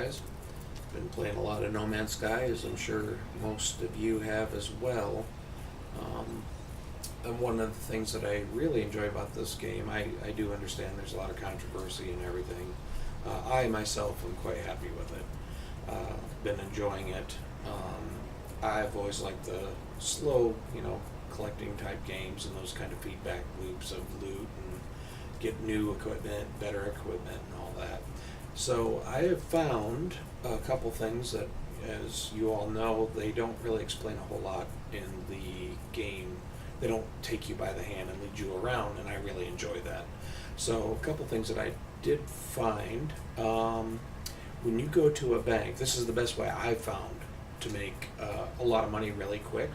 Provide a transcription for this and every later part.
guys. Been playing a lot of No Man's Sky, as I'm sure most of you have as well. And one of the things that I really enjoy about this game, I do understand there's a lot of controversy and everything. I myself am quite happy with it. Been enjoying it. I've always liked the slow, collecting type games and those kind of feedback loops of loot and get new equipment, better equipment, and all that. So I have found a couple things that, as you all know, they don't really explain a whole lot in the game. They don't take you by the hand and lead you around, and I really enjoy that. So a couple things that I did find. When you go to a bank, this is the best way I've found to make a lot of money really quick,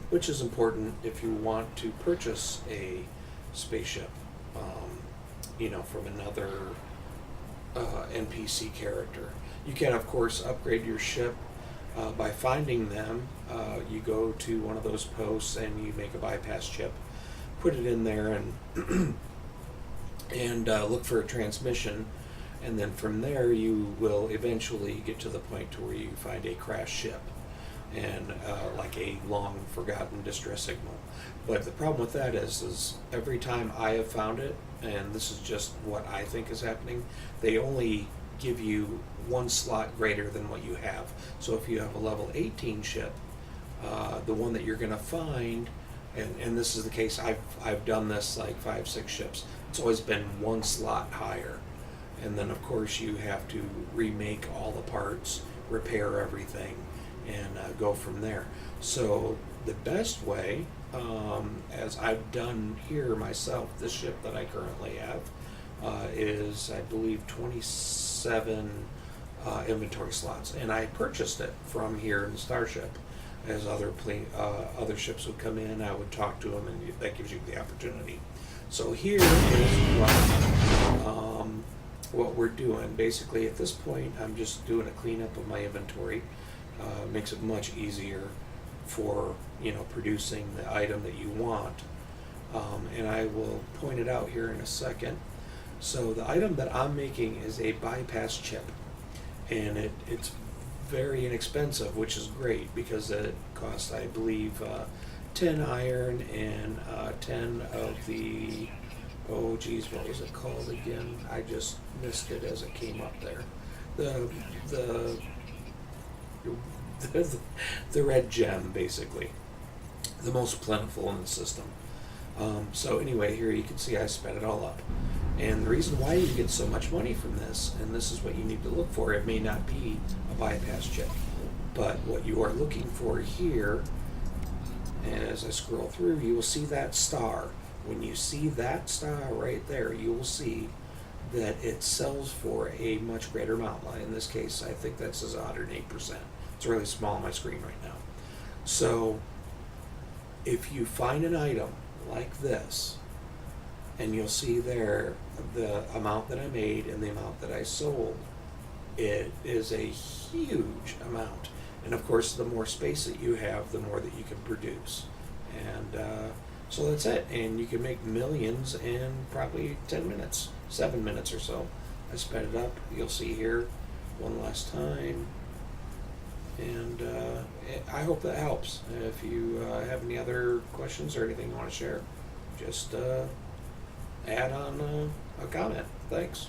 which is important if you want to purchase a spaceship, from another NPC character. You can, of course, upgrade your ship by finding them. You go to one of those posts and you make a bypass chip, put it in there, and and look for a transmission, and then from there you will eventually get to the point to where you find a crashed ship and like a long forgotten distress signal. But the problem with that is every time I have found it, and this is just what I think is happening, they only give you one slot greater than what you have. So if you have a level 18 ship, the one that you're going to find, and this is the case, I've done this like 5-6 ships, it's always been one slot higher. And then of course you have to remake all the parts, repair everything, and go from there. So the best way, as I've done here myself, this ship that I currently have is, I believe, 27 inventory slots, and I purchased it from here in Starship. As other ships would come in, I would talk to them, and that gives you the opportunity. So here is what we're doing. Basically, at this point, I'm just doing a cleanup of my inventory. Makes it much easier for producing the item that you want, and I will point it out here in a second. So the item that I'm making is a bypass chip, and it's very inexpensive, which is great because it costs, I believe, 10 iron and 10 of the, oh geez, what was it called again? I just missed it as it came up there. The red gem, basically, the most plentiful in the system. So anyway, here you can see I spent it all up. And the reason why you get so much money from this, and this is what you need to look for, it may not be a bypass chip, but what you are looking for here, as I scroll through, you will see that star. When you see that star right there, you will see that it sells for a much greater amount. In this case, I think that says 108%. It's really small on my screen right now. So if you find an item like this, and you'll see there the amount that I made and the amount that I sold, it is a huge amount. And of course, the more space that you have, the more that you can produce. And so that's it. And you can make millions in probably 10 minutes, 7 minutes or so. I sped it up. You'll see here one last time. And I hope that helps. If you have any other questions or anything you want to share, just add on a comment. Thanks.